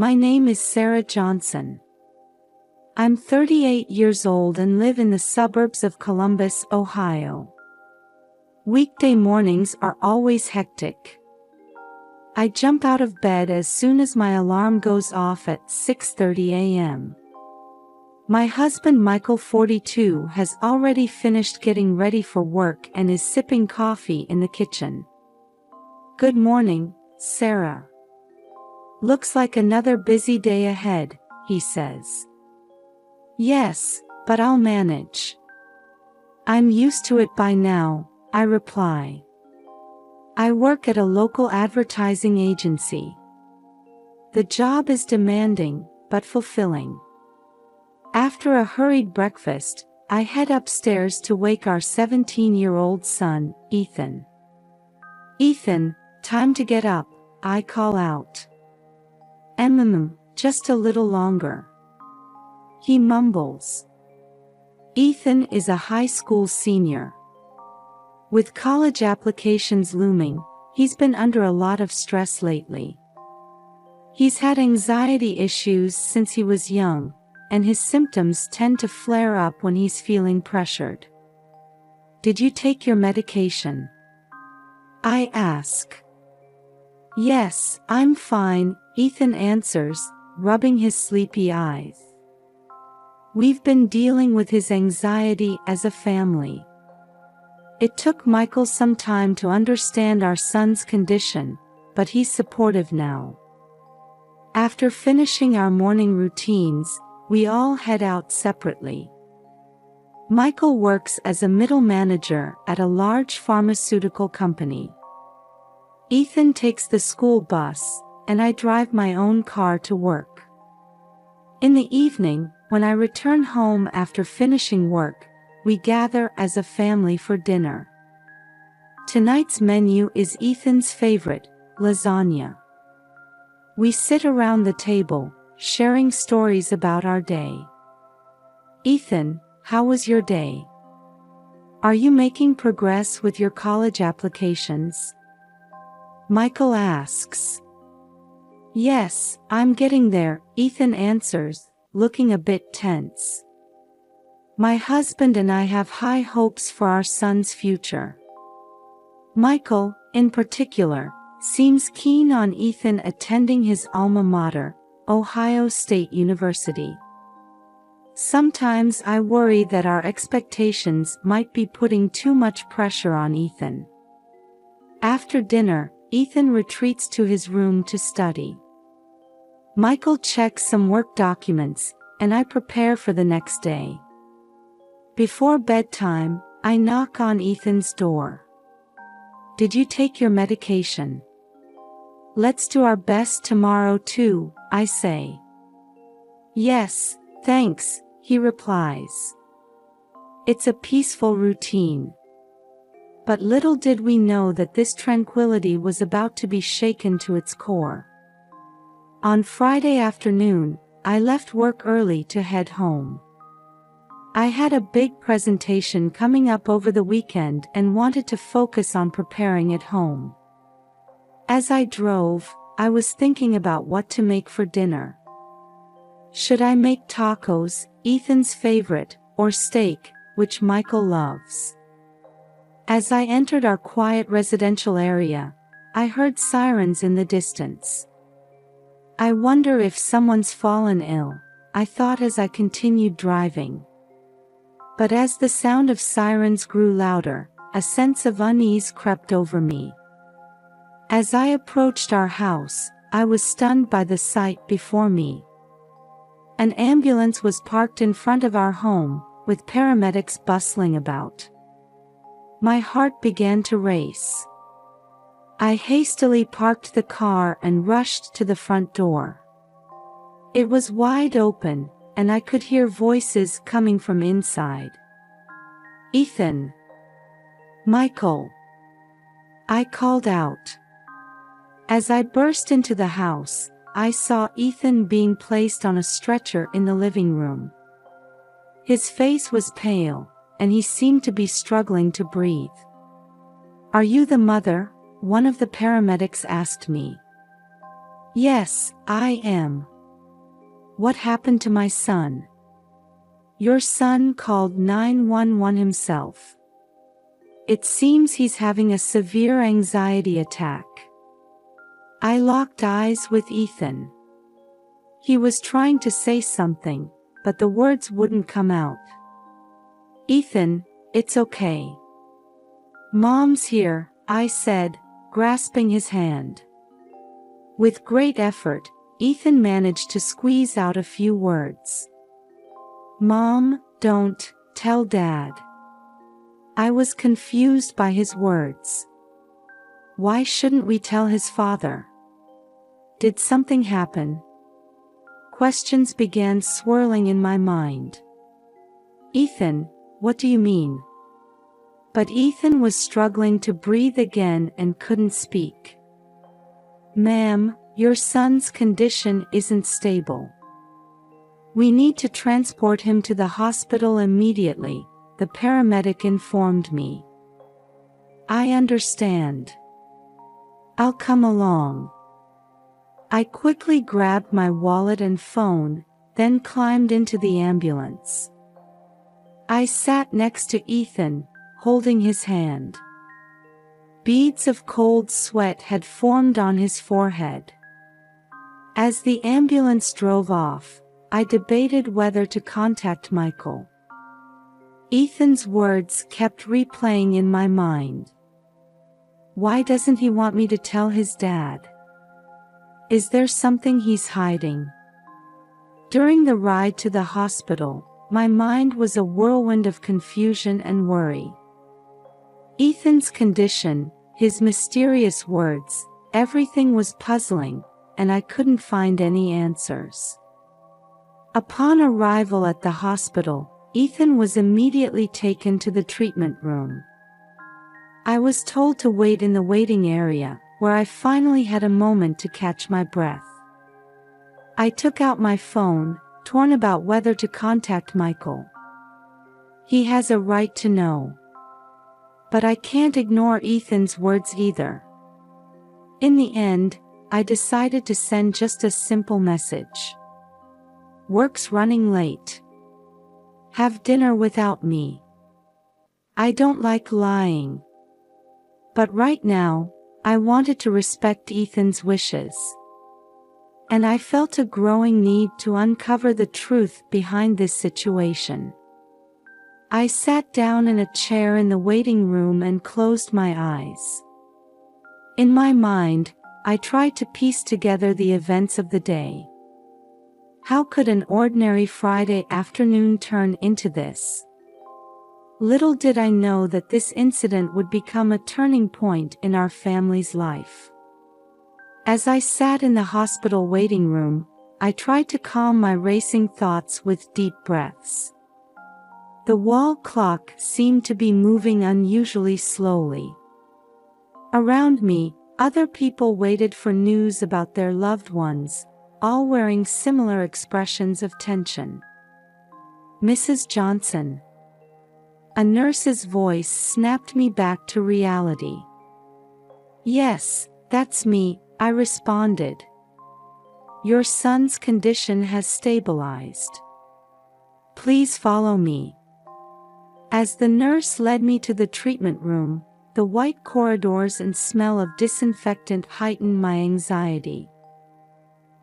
My name is Sarah Johnson. I'm 38 years old and live in the suburbs of Columbus, Ohio. Weekday mornings are always hectic. I jump out of bed as soon as my alarm goes off at 6:30 a.m. My husband Michael, 42, has already finished getting ready for work and is sipping coffee in the kitchen. Good morning, Sarah. Looks like another busy day ahead, he says. Yes, but I'll manage. I'm used to it by now, I reply. I work at a local advertising agency. The job is demanding, but fulfilling. After a hurried breakfast, I head upstairs to wake our 17-year-old son, Ethan. Ethan, time to get up, I call out. Just a little longer. He mumbles. Ethan is a high school senior. With college applications looming, he's been under a lot of stress lately. He's had anxiety issues since he was young, and his symptoms tend to flare up when he's feeling pressured. Did you take your medication? I ask. Yes, I'm fine, Ethan answers, rubbing his sleepy eyes. We've been dealing with his anxiety as a family. It took Michael some time to understand our son's condition, but he's supportive now. After finishing our morning routines, we all head out separately. Michael works as a middle manager at a large pharmaceutical company. Ethan takes the school bus, and I drive my own car to work. In the evening, when I return home after finishing work, we gather as a family for dinner. Tonight's menu is Ethan's favorite, lasagna. We sit around the table, sharing stories about our day. Ethan, how was your day? Are you making progress with your college applications? Michael asks. Yes, I'm getting there, Ethan answers, looking a bit tense. My husband and I have high hopes for our son's future. Michael, in particular, seems keen on Ethan attending his alma mater, Ohio State University. Sometimes I worry that our expectations might be putting too much pressure on Ethan. After dinner, Ethan retreats to his room to study. Michael checks some work documents, and I prepare for the next day. Before bedtime, I knock on Ethan's door. Did you take your medication? Let's do our best tomorrow too, I say. Yes, thanks, he replies. It's a peaceful routine. But little did we know that this tranquility was about to be shaken to its core. On Friday afternoon, I left work early to head home. I had a big presentation coming up over the weekend and wanted to focus on preparing at home. As I drove, I was thinking about what to make for dinner. Should I make tacos, Ethan's favorite, or steak, which Michael loves? As I entered our quiet residential area, I heard sirens in the distance. I wonder if someone's fallen ill, I thought as I continued driving. But as the sound of sirens grew louder, a sense of unease crept over me. As I approached our house, I was stunned by the sight before me. An ambulance was parked in front of our home, with paramedics bustling about. My heart began to race. I hastily parked the car and rushed to the front door. It was wide open, and I could hear voices coming from inside. Ethan. Michael. I called out. As I burst into the house, I saw Ethan being placed on a stretcher in the living room. His face was pale, and he seemed to be struggling to breathe. Are you the mother? One of the paramedics asked me. Yes, I am. What happened to my son? Your son called 911 himself. It seems he's having a severe anxiety attack. I locked eyes with Ethan. He was trying to say something, but the words wouldn't come out. Ethan, it's okay. Mom's here, I said, grasping his hand. With great effort, Ethan managed to squeeze out a few words. Mom, don't tell Dad. I was confused by his words. Why shouldn't we tell his father? Did something happen? Questions began swirling in my mind. Ethan, what do you mean? But Ethan was struggling to breathe again and couldn't speak. Ma'am, your son's condition isn't stable. We need to transport him to the hospital immediately, the paramedic informed me. I understand. I'll come along. I quickly grabbed my wallet and phone, then climbed into the ambulance. I sat next to Ethan, holding his hand. Beads of cold sweat had formed on his forehead. As the ambulance drove off, I debated whether to contact Michael. Ethan's words kept replaying in my mind. Why doesn't he want me to tell his dad? Is there something he's hiding? During the ride to the hospital, my mind was a whirlwind of confusion and worry. Ethan's condition, his mysterious words, everything was puzzling, and I couldn't find any answers. Upon arrival at the hospital, Ethan was immediately taken to the treatment room. I was told to wait in the waiting area, where I finally had a moment to catch my breath. I took out my phone, torn about whether to contact Michael. He has a right to know. But I can't ignore Ethan's words either. In the end, I decided to send just a simple message. Work's running late. Have dinner without me. I don't like lying. But right now, I wanted to respect Ethan's wishes. And I felt a growing need to uncover the truth behind this situation. I sat down in a chair in the waiting room and closed my eyes. In my mind, I tried to piece together the events of the day. How could an ordinary Friday afternoon turn into this? Little did I know that this incident would become a turning point in our family's life. As I sat in the hospital waiting room, I tried to calm my racing thoughts with deep breaths. The wall clock seemed to be moving unusually slowly. Around me, other people waited for news about their loved ones, all wearing similar expressions of tension. Mrs. Johnson. A nurse's voice snapped me back to reality. Yes, that's me, I responded. Your son's condition has stabilized. Please follow me. As the nurse led me to the treatment room, the white corridors and smell of disinfectant heightened my anxiety.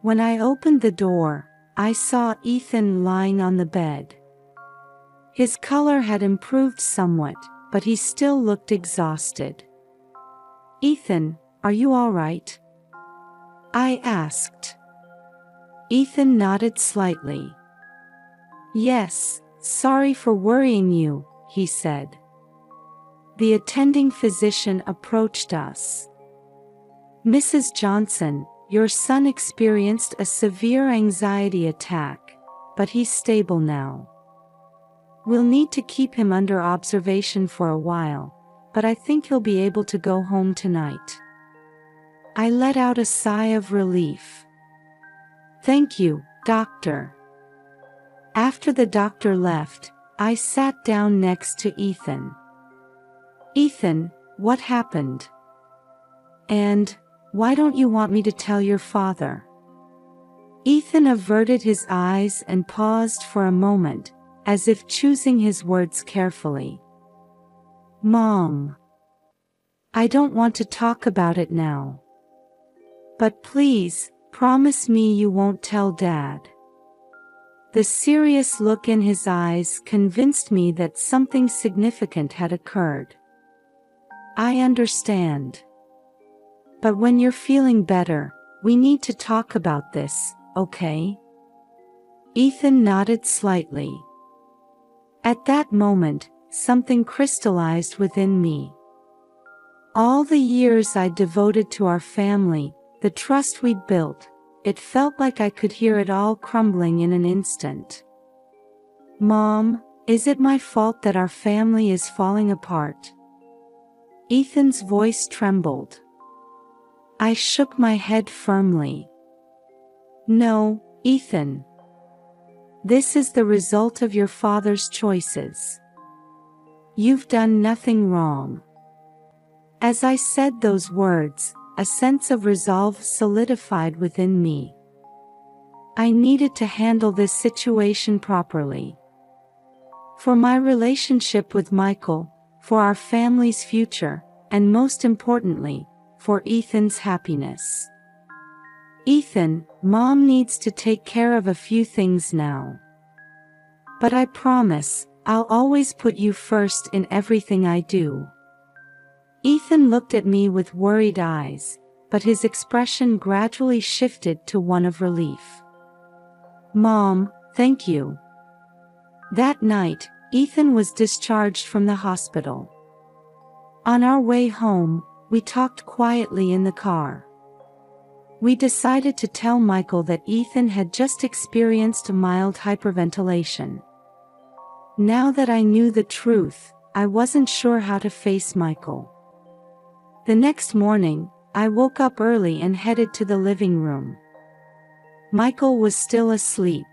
When I opened the door, I saw Ethan lying on the bed. His color had improved somewhat, but he still looked exhausted. Ethan, are you all right? I asked. Ethan nodded slightly. Yes, sorry for worrying you, he said. The attending physician approached us. Mrs. Johnson, your son experienced a severe anxiety attack, but he's stable now. We'll need to keep him under observation for a while, but I think he'll be able to go home tonight. I let out a sigh of relief. Thank you, doctor. After the doctor left, I sat down next to Ethan. Ethan, what happened? And Why don't you want me to tell your father? Ethan averted his eyes and paused for a moment, as if choosing his words carefully. Mom. I don't want to talk about it now. But please, promise me you won't tell Dad. The serious look in his eyes convinced me that something significant had occurred. I understand. But when you're feeling better, we need to talk about this, okay? Ethan nodded slightly. At that moment, something crystallized within me. All the years I devoted to our family, the trust we'd built, it felt like I could hear it all crumbling in an instant. Mom, is it my fault that our family is falling apart? Ethan's voice trembled. I shook my head firmly. No, Ethan. This is the result of your father's choices. You've done nothing wrong. As I said those words, a sense of resolve solidified within me. I needed to handle this situation properly. For my relationship with Michael, for our family's future, and most importantly, for Ethan's happiness. Ethan, Mom needs to take care of a few things now. But I promise, I'll always put you first in everything I do. Ethan looked at me with worried eyes, but his expression gradually shifted to one of relief. Mom, thank you. That night, Ethan was discharged from the hospital. On our way home, we talked quietly in the car. We decided to tell Michael that Ethan had just experienced a mild hyperventilation. Now that I knew the truth, I wasn't sure how to face Michael. The next morning, I woke up early and headed to the living room. Michael was still asleep.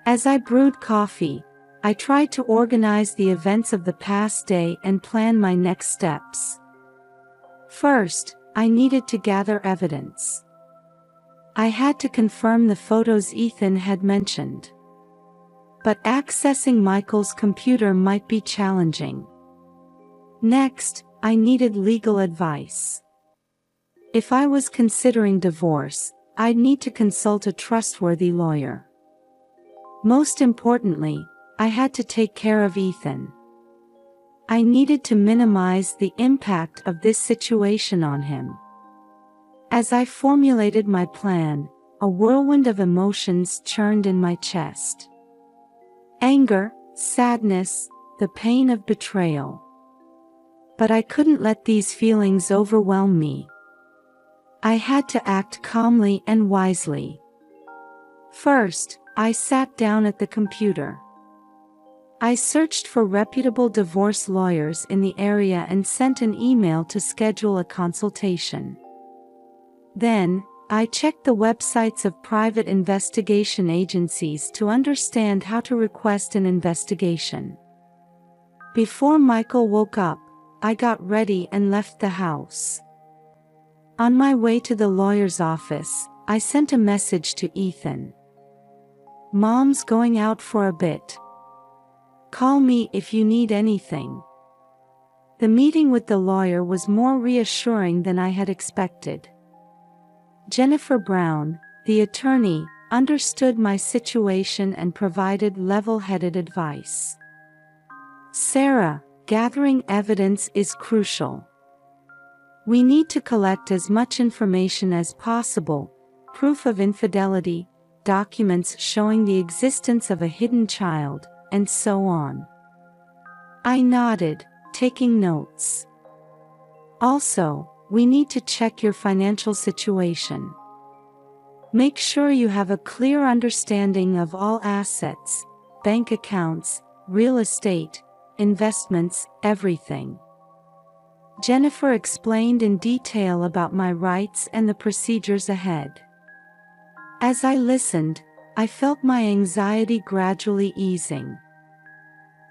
As I brewed coffee, I tried to organize the events of the past day and plan my next steps. First, I needed to gather evidence. I had to confirm the photos Ethan had mentioned. But accessing Michael's computer might be challenging. Next, I needed legal advice. If I was considering divorce, I'd need to consult a trustworthy lawyer. Most importantly, I had to take care of Ethan. I needed to minimize the impact of this situation on him. As I formulated my plan, a whirlwind of emotions churned in my chest. Anger, sadness, the pain of betrayal. But I couldn't let these feelings overwhelm me. I had to act calmly and wisely. First, I sat down at the computer. I searched for reputable divorce lawyers in the area and sent an email to schedule a consultation. Then, I checked the websites of private investigation agencies to understand how to request an investigation. Before Michael woke up, I got ready and left the house. On my way to the lawyer's office, I sent a message to Ethan. Mom's going out for a bit. Call me if you need anything. The meeting with the lawyer was more reassuring than I had expected. Jennifer Brown, the attorney, understood my situation and provided level-headed advice. Sarah, gathering evidence is crucial. We need to collect as much information as possible, proof of infidelity, documents showing the existence of a hidden child, and so on. I nodded, taking notes. Also, we need to check your financial situation. Make sure you have a clear understanding of all assets, bank accounts, real estate, investments, everything. Jennifer explained in detail about my rights and the procedures ahead. As I listened, I felt my anxiety gradually easing.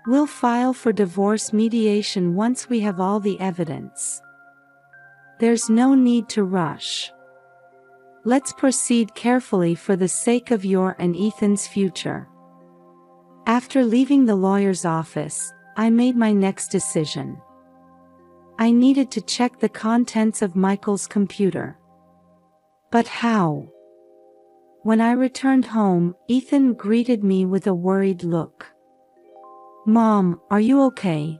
We'll file for divorce mediation once we have all the evidence. There's no need to rush. Let's proceed carefully for the sake of your and Ethan's future. After leaving the lawyer's office, I made my next decision. I needed to check the contents of Michael's computer. But how? When I returned home, Ethan greeted me with a worried look. "Mom, are you okay?"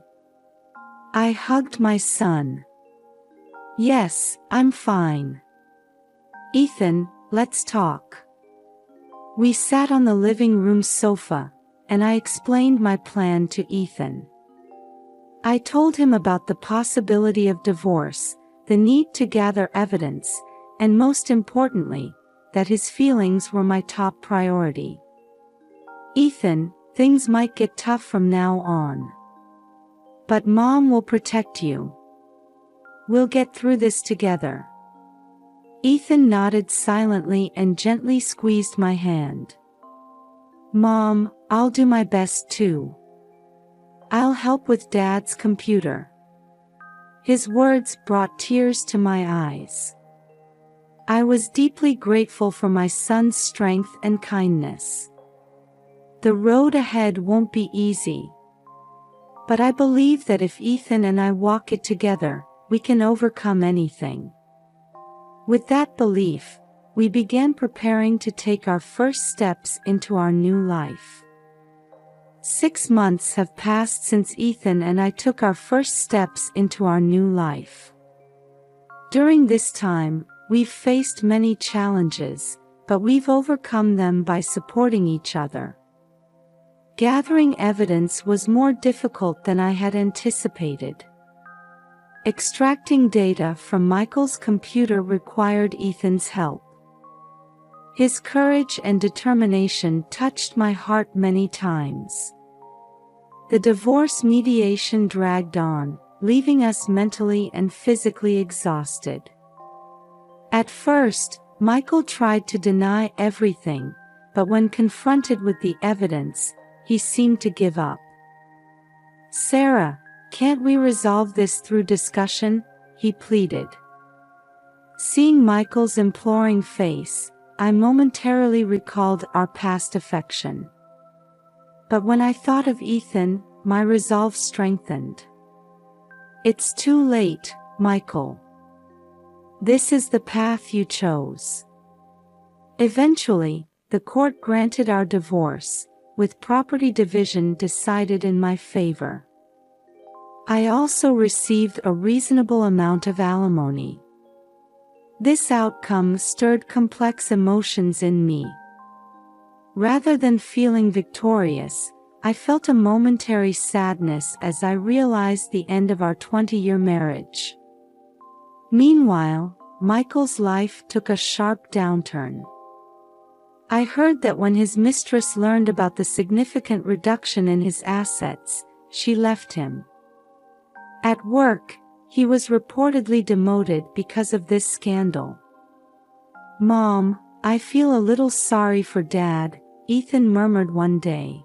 I hugged my son. "Yes, I'm fine." "Ethan, let's talk." We sat on the living room sofa, and I explained my plan to Ethan. I told him about the possibility of divorce, the need to gather evidence, and most importantly, that his feelings were my top priority. "Ethan, things might get tough from now on. But Mom will protect you. We'll get through this together." Ethan nodded silently and gently squeezed my hand. "Mom, I'll do my best too. I'll help with Dad's computer." His words brought tears to my eyes. I was deeply grateful for my son's strength and kindness. The road ahead won't be easy. But I believe that if Ethan and I walk it together, we can overcome anything. With that belief, we began preparing to take our first steps into our new life. 6 months have passed since Ethan and I took our first steps into our new life. During this time, we've faced many challenges, but we've overcome them by supporting each other. Gathering evidence was more difficult than I had anticipated. Extracting data from Michael's computer required Ethan's help. His courage and determination touched my heart many times. The divorce mediation dragged on, leaving us mentally and physically exhausted. At first, Michael tried to deny everything, but when confronted with the evidence, he seemed to give up. "Sarah, can't we resolve this through discussion?" he pleaded. Seeing Michael's imploring face, I momentarily recalled our past affection. But when I thought of Ethan, my resolve strengthened. "It's too late, Michael. This is the path you chose." Eventually, the court granted our divorce, with property division decided in my favor. I also received a reasonable amount of alimony. This outcome stirred complex emotions in me. Rather than feeling victorious, I felt a momentary sadness as I realized the end of our 20-year marriage. Meanwhile, Michael's life took a sharp downturn. I heard that when his mistress learned about the significant reduction in his assets, she left him. At work, he was reportedly demoted because of this scandal. "Mom, I feel a little sorry for Dad," Ethan murmured one day.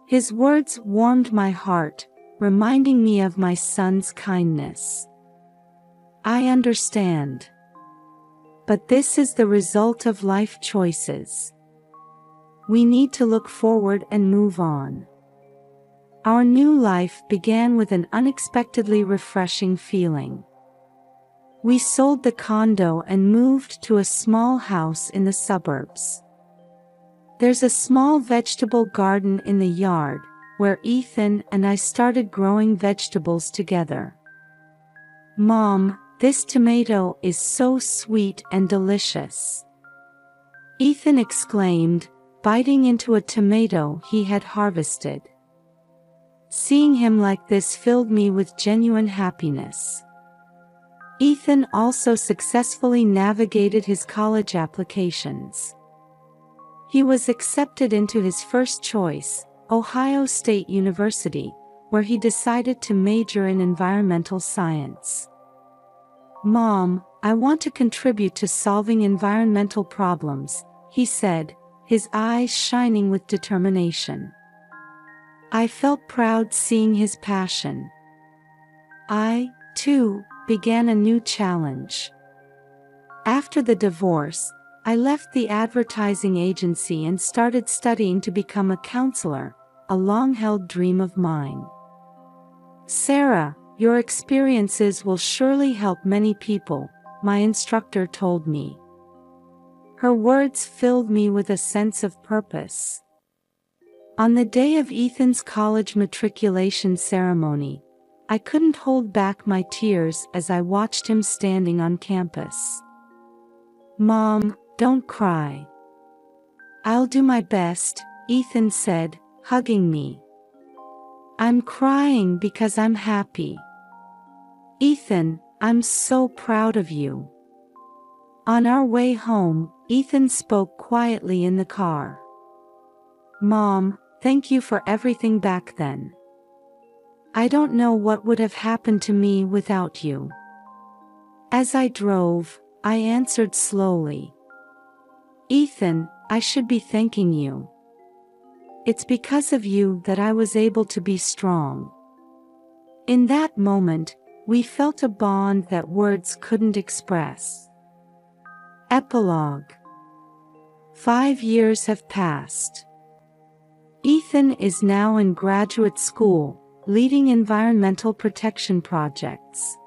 His words warmed my heart, reminding me of my son's kindness. "I understand. But this is the result of life choices. We need to look forward and move on." Our new life began with an unexpectedly refreshing feeling. We sold the condo and moved to a small house in the suburbs. There's a small vegetable garden in the yard, where Ethan and I started growing vegetables together. "Mom, this tomato is so sweet and delicious," Ethan exclaimed, biting into a tomato he had harvested. Seeing him like this filled me with genuine happiness. Ethan also successfully navigated his college applications. He was accepted into his first choice, Ohio State University, where he decided to major in environmental science. "Mom, I want to contribute to solving environmental problems," he said, his eyes shining with determination. I felt proud seeing his passion. I, too, began a new challenge. After the divorce, I left the advertising agency and started studying to become a counselor, a long-held dream of mine. Sarah, your experiences will surely help many people, my instructor told me. Her words filled me with a sense of purpose. On the day of Ethan's college matriculation ceremony, I couldn't hold back my tears as I watched him standing on campus. "Mom, don't cry. I'll do my best," Ethan said, hugging me. "I'm crying because I'm happy. Ethan, I'm so proud of you." On our way home, Ethan spoke quietly in the car. "Mom, thank you for everything back then. I don't know what would have happened to me without you." As I drove, I answered slowly, "Ethan, I should be thanking you. It's because of you that I was able to be strong." In that moment, we felt a bond that words couldn't express. Epilogue. 5 years have passed. Ethan is now in graduate school, leading environmental protection projects.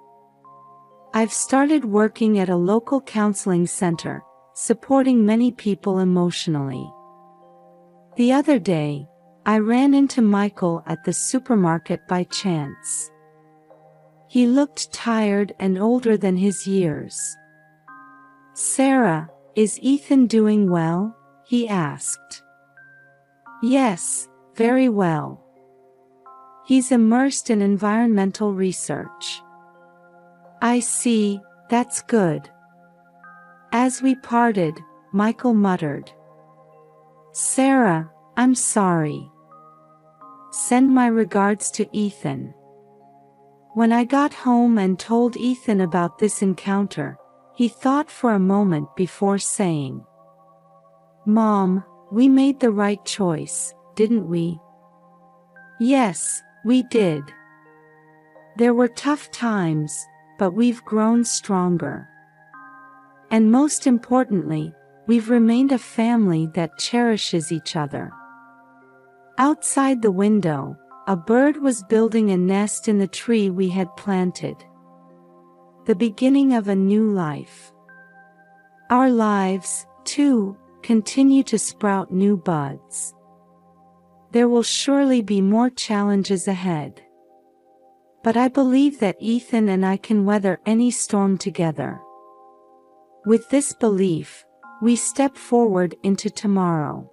I've started working at a local counseling center, supporting many people emotionally. The other day, I ran into Michael at the supermarket by chance. He looked tired and older than his years. "Sarah, is Ethan doing well?" he asked. "Yes, very well. He's immersed in environmental research." "I see, that's good." As we parted, Michael muttered, "Sarah, I'm sorry. Send my regards to Ethan." When I got home and told Ethan about this encounter, he thought for a moment before saying, "Mom, we made the right choice, didn't we?" "Yes, we did. There were tough times, but we've grown stronger. And most importantly, we've remained a family that cherishes each other." Outside the window, a bird was building a nest in the tree we had planted. The beginning of a new life. Our lives, too, continue to sprout new buds. There will surely be more challenges ahead. But I believe that Ethan and I can weather any storm together. With this belief, we step forward into tomorrow.